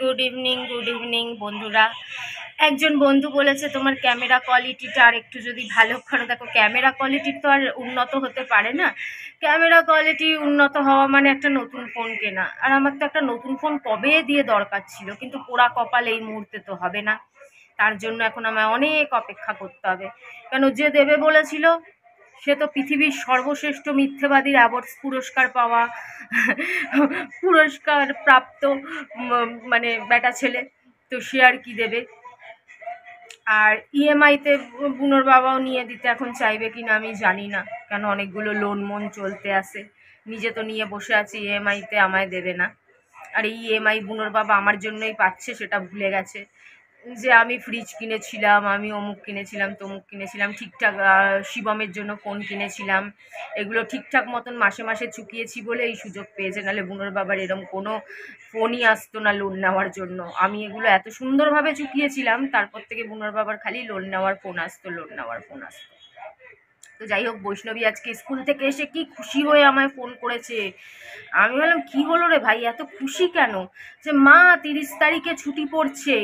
Good evening বন্ধুরা। একজন বন্ধু বলেছে তোমার ক্যামেরা কোয়ালিটিটা আর একটু যদি ভালো করে দেখো। ক্যামেরা কোয়ালিটি তো আর উন্নত হতে পারে না। ক্যামেরা কোয়ালিটি উন্নত হওয়া মানে একটা নতুন ফোন কেনা, আর আমার তো একটা নতুন ফোন কবে দিয়ে দরকার ছিল, কিন্তু পোড়া কপাল এই মুহূর্তে তো হবে না। তার জন্য এখন আমায় অনেক অপেক্ষা করতে হবে, কেন যে দেবে বলেছিল সে তো পৃথিবীর সর্বশ্রেষ্ঠ মিথ্যেবাদীর অ্যাওয়ার্ডস পুরস্কার পাওয়া পুরস্কার প্রাপ্ত মানে বেটা ছেলে, তো সে আর কি দেবে। আর ইএমআইতে বুনোর বাবাও নিয়ে দিতে এখন চাইবে কিনা আমি জানি না, কেন অনেকগুলো লোন মন চলতে আসে। নিজে তো নিয়ে বসে আছে, ইএমআইতে আমায় দেবে না। আর এই ইএমআই বুনোর বাবা আমার জন্যই পাচ্ছে, সেটা ভুলে গেছে যে আমি ফ্রিজ কিনেছিলাম, আমি অমুক কিনেছিলাম, তমুক কিনেছিলাম, ঠিকঠাক শিবমের জন্য ফোন কিনেছিলাম, এগুলো ঠিকঠাক মতন মাসে মাসে চুকিয়েছি বলে এই সুযোগ পেয়েছে, নাহলে বুনোর বাবার এরকম কোনো ফোনই আসতো না লোন নেওয়ার জন্য। আমি এগুলো এত সুন্দরভাবে চুকিয়েছিলাম, তারপর থেকে বুনোর বাবার খালি লোন নেওয়ার ফোন আসতো। তো যাই হোক, বৈষ্ণবী আজকে স্কুল থেকে এসে কি খুশি হয়ে আমায় ফোন করেছে। আমি বললাম কি হলো রে ভাই, এত খুশি কেন? যে মা 30 তারিখে ছুটি পড়ছে।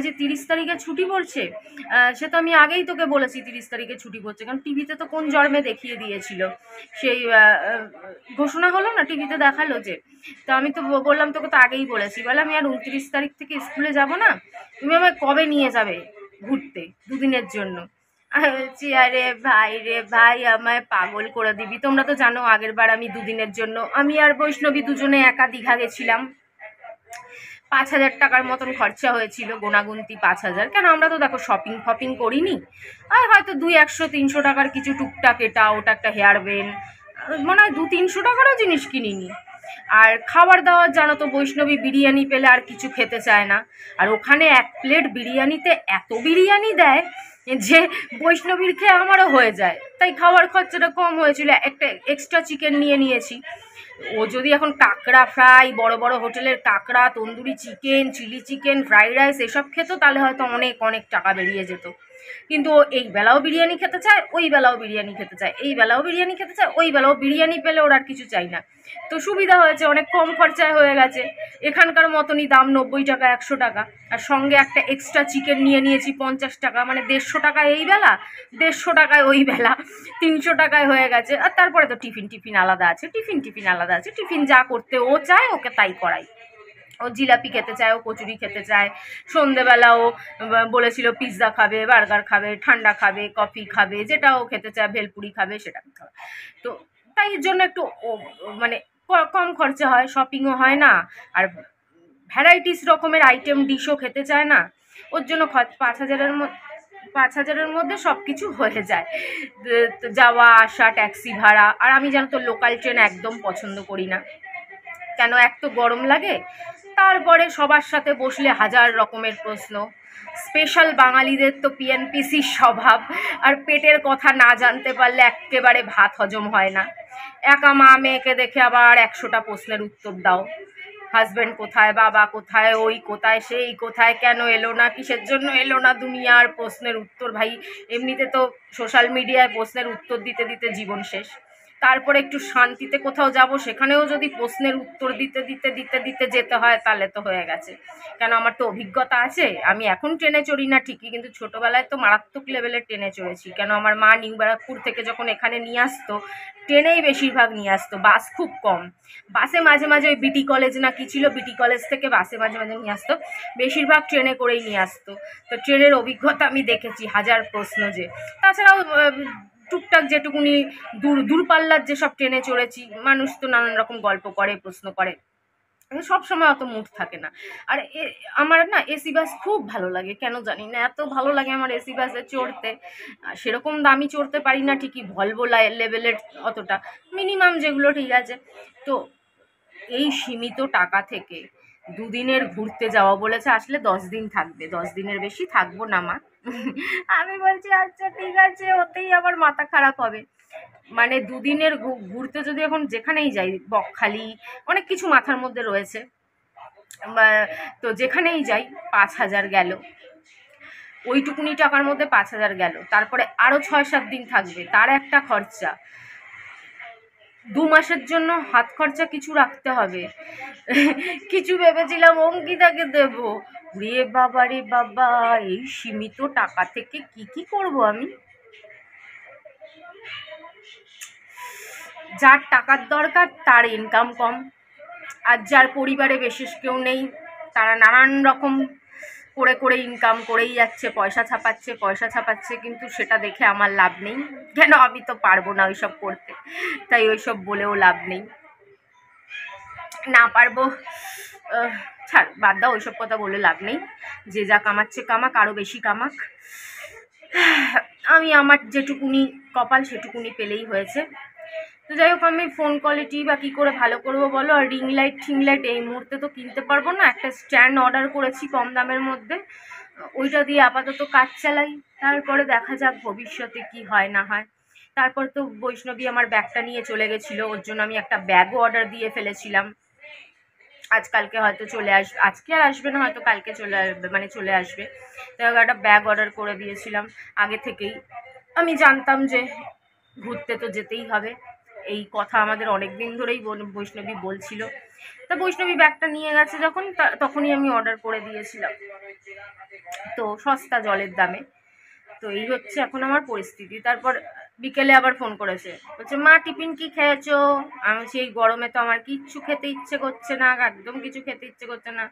যে 30 তারিখে ছুটি পড়ছে, সে তো আমি আগেই তোকে বলেছি 30 তারিখে ছুটি পড়ছে, কারণ টিভিতে তো কোন জন্মে দেখিয়ে দিয়েছিল, সেই ঘোষণা হলো না, টিভিতে দেখালো যে। তো আমি তো বললাম তোকে তো আগেই বলেছি, বলে আমি আর 29 তারিখ থেকে স্কুলে যাব না, তুমি আমায় কবে নিয়ে যাবে ঘুরতে দুদিনের জন্য? বলছি আরে ভাই আমায় পাগল করে দিবি। তোমরা তো জানো আগের বার আমি দুদিনের জন্য, আমি আর বৈষ্ণবী দুজনে একা দীঘা গেছিলাম। 5,000 টাকার মতন খরচা হয়েছিল, গোনাগুন্তি 5,000। কেন আমরা তো দেখো শপিং করিনি, আর হয়তো 200-300 টাকার কিছু টুকটাক এটা ওটা, একটা হেয়ার বেন, মনে হয় 200-300 টাকারও জিনিস কিনিনি। আর খাবার দাবার জানো তো, বৈষ্ণবী বিরিয়ানি পেলে আর কিছু খেতে চায় না, আর ওখানে 1 প্লেট বিরিয়ানিতে এত বিরিয়ানি দেয় যে বৈষ্ণবীর খেয়ে আমারও হয়ে যায়, তাই খাবার খরচাটা কম হয়েছিল, একটা এক্সট্রা চিকেন নিয়েছি। ও যদি এখন কাঁকড়া ফ্রাই, বড় বড় হোটেলের কাঁকড়া, tandoori chicken, chilli chicken, fried rice এসব খেত, তাহলে হয়তো অনেক টাকা বেরিয়ে যেত। কিন্তু ও এই বেলাও বিরিয়ানি খেতে চায়, ওই বেলাও বিরিয়ানি খেতে চায়, এই বেলাও বিরিয়ানি খেতে চায়, ওই বেলাও বিরিয়ানি পেলে ওর আর কিছু চাই না। তো সুবিধা হয়েছে, অনেক কম খরচায় হয়ে গেছে। এখানকার মতনই দাম 90 টাকা 100 টাকা, আর সঙ্গে একটা এক্সট্রা চিকেন নিয়েছি 50 টাকা, মানে 150 টাকায় এই বেলা, 150 টাকায় ওই বেলা, 300 টাকায় হয়ে গেছে। আর তারপরে তো টিফিন আলাদা আছে, টিফিন যা করতে ও চায় ওকে তাই করাই। ও জিলাপি খেতে চায়, ও কচুরি খেতে চায়, সন্ধেবেলা ও বলেছিল পিৎজা খাবে, বার্গার খাবে, ঠান্ডা খাবে, কফি খাবে, যেটা ও খেতে চায়, ভেলপুরি খাবে, সেটা খাবে। তো তাই এর জন্য একটু মানে কম খরচা হয়, শপিংও হয় না, আর ভ্যারাইটিস রকমের আইটেম ডিশও খেতে চায় না। ওর জন্য 5,000-এর মধ্যে সব কিছু হয়ে যায়, যাওয়া আসা, ট্যাক্সি ভাড়া। আর আমি জানো তো লোকাল ট্রেন একদম পছন্দ করি না, কেন এক তো গরম লাগে, তারপরে সবার সাথে বসলে 1000 রকমের প্রশ্ন। স্পেশাল বাঙালিদের তো পিএনপিসির স্বভাব, আর পেটের কথা না জানতে পারলে একেবারে ভাত হজম হয় না। একা মা মেয়েকে দেখে আবার 100টা প্রশ্নের উত্তর দাও। হাজব্যান্ড কোথায়, বাবা কোথায়, ওই কোথায়, সেই কোথায়, কেন এলো না, কিসের জন্য এলো না, দুনিয়ার প্রশ্নের উত্তর। ভাই এমনিতে তো সোশ্যাল মিডিয়ায় প্রশ্নের উত্তর দিতে দিতে জীবন শেষ, তারপরে একটু শান্তিতে কোথাও যাব, সেখানেও যদি প্রশ্নের উত্তর দিতে যেতে হয়, তাহলে তো হয়ে গেছে। কেন আমার তো অভিজ্ঞতা আছে, আমি এখন ট্রেনে চড়ি না ঠিকই, কিন্তু ছোটোবেলায় তো মারাত্মক লেভেলের ট্রেনে চড়েছি। কেন আমার মা নিউ ব্যারাকপুর থেকে যখন এখানে নিয়ে আসতো, ট্রেনেই বেশিরভাগ নিয়ে আসতো, বাস খুব কম। বাসে মাঝে মাঝে ওই বিটি কলেজ না কি ছিল, বিটি কলেজ থেকে বাসে মাঝে মাঝে নিয়ে আসতো, বেশিরভাগ ট্রেনে করেই নিয়ে আসতো। তো ট্রেনের অভিজ্ঞতা আমি দেখেছি, 1000 প্রশ্ন যে। তাছাড়াও টুকটাক যেটুকুনি দূরপাল্লার যেসব ট্রেনে চড়েছি, মানুষ তো নানান রকম গল্প করে, প্রশ্ন করে, সব সময় অত মুড থাকে না। আর আমার না এসি বাস খুব ভালো লাগে, কেন জানি না এত ভালো লাগে আমার এসি বাসে চড়তে। সেরকম দামি চড়তে পারি না ঠিকই, ভলভো লেভেলের অতটা, মিনিমাম যেগুলো ঠিক আছে। তো এই সীমিত টাকা থেকে দুদিনের ঘুরতে যাওয়া বলেছে, আসলে 10 দিন থাকবে, 10 দিনের বেশি থাকবো না মা। আমি বলছি আচ্ছা ঠিক আছে, ওতেই আবার মাথা খারাপ হবে। মানে দুদিনের ঘুরতে যদি এখন যেখানেই যাই, বকখালি, অনেক কিছু মাথার মধ্যে রয়েছে, তো যেখানেই যাই 5,000 গেল, ওইটুকুনি টাকার মধ্যে 5,000 গেল। তারপরে আরও 6-7 দিন থাকবে, তার একটা খরচা। 2 মাসের জন্য হাত খরচা কিছু রাখতে হবে। কিছু ভেবেছিলাম অঙ্কিতাকে দেব। রে বাবা রে বাবা, এই সীমিত টাকা থেকে কি করব আমি? যার টাকার দরকার তার ইনকাম কম, আর যার পরিবারে বিশেষ কেউ নেই তারা নানান রকম করে ইনকাম করেই যাচ্ছে, পয়সা ছাপাচ্ছে, কিন্তু সেটা দেখে আমার লাভ নেই। কেন? আমি তো পারবো না ওইসব করতে, তাই ওইসব বলেও লাভ নেই। না পারবো, ছাড়, বাদ দাও, ওইসব কথা বলে লাভ নেই। যে যা কামাচ্ছে কামাক, আরও বেশি কামাক। আমি আমার যেটুকুনি কপাল সেটুকুনি পেলেই হয়েছে। তো যাই হোক, আমি ফোন কোয়ালিটি বা কী করে ভালো করবো বলো? আর রিং লাইট এই মুহূর্তে তো কিনতে পারবো না। একটা স্ট্যান্ড অর্ডার করেছি কম দামের মধ্যে, ওইটা দিয়ে আপাতত কাজ চালাই, তারপরে দেখা যাক ভবিষ্যতে কি হয় না হয়। তারপর তো বৈষ্ণবী আমার ব্যাগটা নিয়ে চলে গেছিলো, ওর জন্য আমি একটা ব্যাগও অর্ডার দিয়ে ফেলেছিলাম। আজকালকে হয়তো চলে আসবে, আজকে আর আসবে না, হয়তো কালকে চলে আসবে, মানে চলে আসবে। তো একটা ব্যাগ অর্ডার করে দিয়েছিলাম আগে থেকেই। আমি জানতাম যে ঘুরতে তো যেতেই হবে, এই কথা আমাদের অনেক দিন ধরেই বৈষ্ণবী বলছিল। তা বৈষ্ণবী ব্যাগটা নিয়ে গেছে যখন, তখনই আমি অর্ডার করে দিয়েছিলাম, তো সস্তা জলের দামে। তো এই হচ্ছে এখন আমার পরিস্থিতি। তারপর বিকেলে আবার ফোন করেছে, বলছে মা টিফিন কি খেয়েছো? আমি সেই গরমে তো আমার কিচ্ছু খেতে ইচ্ছে করছে না, একদম কিছু খেতে ইচ্ছে করছে না।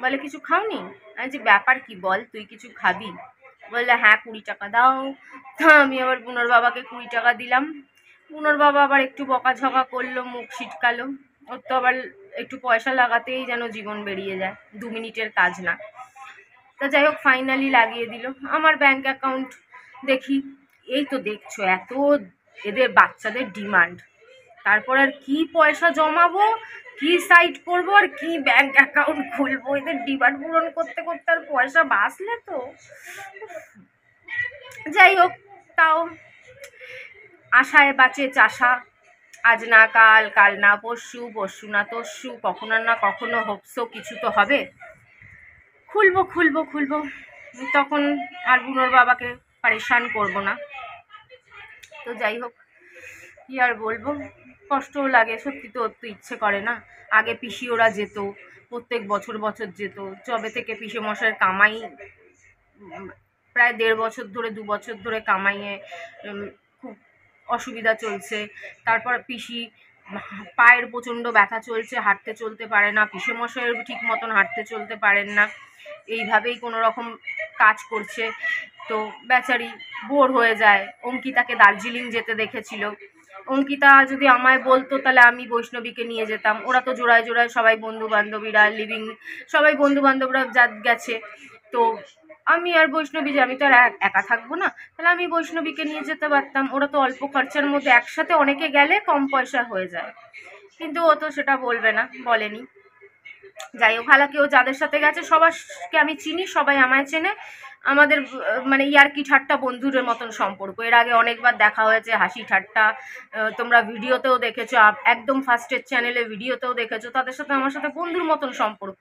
বলে কিছু খাওনি? আমি যে ব্যাপার কি বল, তুই কিছু খাবি? বললে হ্যাঁ 20 টাকা দাও। তা আমি আবার বুনোর বাবাকে 20 টাকা দিলাম। বুনোর বাবা আবার একটু বকাঝকা করলো, মুখ ছিটকালো। ওর তো আবার একটু পয়সা লাগাতেই যেন জীবন বেরিয়ে যায়, 2 মিনিটের কাজ না। তা যাই হোক, ফাইনালি লাগিয়ে দিল আমার ব্যাংক অ্যাকাউন্ট। দেখি, এই তো দেখছো এত এদের বাচ্চাদের ডিমান্ড, তারপর আর কি পয়সা জমাবো, কি সাইট করবো, আর কি ব্যাংক অ্যাকাউন্ট খুলবো, এদের ডিমান্ড পূরণ করতে করতে আর পয়সা বাঁচলে তো। যাই হোক, তাও আশায় বাঁচে চাষা, আজ না কাল, কাল না পরশু, পরশু না তরশু, কখনো না কখনো হোপসো কিছু তো হবে। খুলবো, তখন আর বুনোর বাবাকে পারেশান করব না। তো যাই হোক, কি আর বলবো, কষ্টও লাগে সত্যি, তো তো ইচ্ছে করে না। আগে পিসি ওরা যেত, প্রত্যেক বছর যেত, যবে থেকে পিসে মশাইয়ের কামাই প্রায় 1.5 বছর ধরে 2 বছর ধরে কামাইয়ে খুব অসুবিধা চলছে। তারপর পিসি পায়ের প্রচণ্ড ব্যথা চলছে, হাঁটতে চলতে পারে না, পিসে মশাইয়ের ঠিক মতন হাঁটতে চলতে পারেন না, এইভাবেই কোনো রকম কাজ করছে। তো বেচারি বোর হয়ে যায়। অঙ্কিতাকে দার্জিলিং যেতে দেখেছিল, অঙ্কিতা যদি আমায় বলতো তাহলে আমি বৈষ্ণবীকে নিয়ে যেতাম। ওরা তো জোড়ায় জোড়ায় সবাই বন্ধু বান্ধবীরা সবাই বন্ধু বান্ধবরা গেছে। তো আমি আর বৈষ্ণবী যে, আমি তো আর একা থাকবো না, তাহলে আমি বৈষ্ণবীকে নিয়ে যেতে পারতাম। ওরা তো অল্প খরচার মধ্যে একসাথে অনেকে গেলে কম পয়সা হয়ে যায়, কিন্তু ও তো সেটা বলবে না, বলেনি। যাই হোক, হালাকি ও যাদের সাথে গেছে সবাইকে আমি চিনি, সবাই আমায় চেনে। আমাদের মানে ইয়ার্কি ঠাট্টা বন্ধুর মতন সম্পর্ক। এর আগে অনেকবার দেখা হয়েছে, হাসি ঠাট্টা, তোমরা ভিডিওতেও দেখেছো, একদম ফার্স্টের চ্যানেলে ভিডিওতেও দেখেছো। তাদের সাথে আমার সাথে বন্ধুর মতন সম্পর্ক,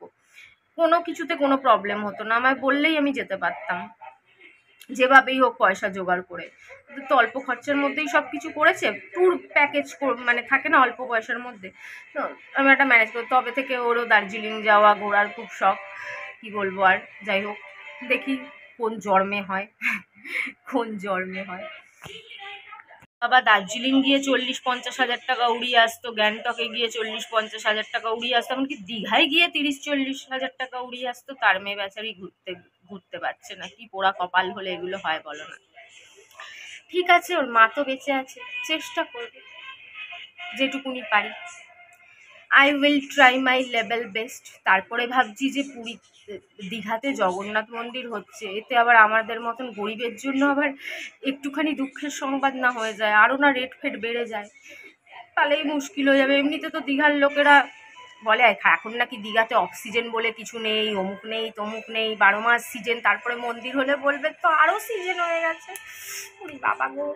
কোনো কিছুতে কোনো প্রবলেম হতো না, আমায় বললেই আমি যেতে পারতাম যেভাবেই হোক পয়সা জোগাড় করে। তো অল্প খরচার মধ্যেই সব কিছু করেছে, ট্যুর প্যাকেজ মানে থাকে না অল্প পয়সার মধ্যে, তো আমি একটা ম্যানেজ করি। তবে থেকে ওরও দার্জিলিং যাওয়া ঘোরার খুব শখ, কি বলবো আর। যাই হোক, দেখি কোন জন্মে হয়। বাবা দার্জিলিং গিয়ে 40-50 হাজার টাকা উড়িয়ে আসতো, গ্যাংটকে গিয়ে 40-50 হাজার টাকা উড়িয়ে আসতো, এমনকি দীঘায় গিয়ে 30-40 হাজার টাকা উড়িয়ে আসতো। তার মেয়ে বেচারি ঘুরতে পারছে না, কি পোড়া কপাল হলে এগুলো হয় বলো না। ঠিক আছে, ওর মা তো বেঁচে আছে, চেষ্টা করবে যেটুকুনি পারি। I will try my level best. তারপরে ভাবছি যে দীঘাতে জগন্নাথ মন্দির হচ্ছে, এতে আবার আমাদের মতন গরিবের জন্য আবার একটুখানি দুঃখের সংবাদ না হয়ে যায়, আরও না রেট ফেট বেড়ে যায়, তাহলেই মুশকিল হয়ে যাবে। এমনিতে তো দীঘার লোকেরা বলে এখন নাকি দীঘাতে অক্সিজেন বলে কিছু নেই, অমুক নেই তমুক নেই, 12 মাস সিজন। তারপরে মন্দির হলে বলবে তো আরও সিজন হয়ে গেছে। বাবা গো।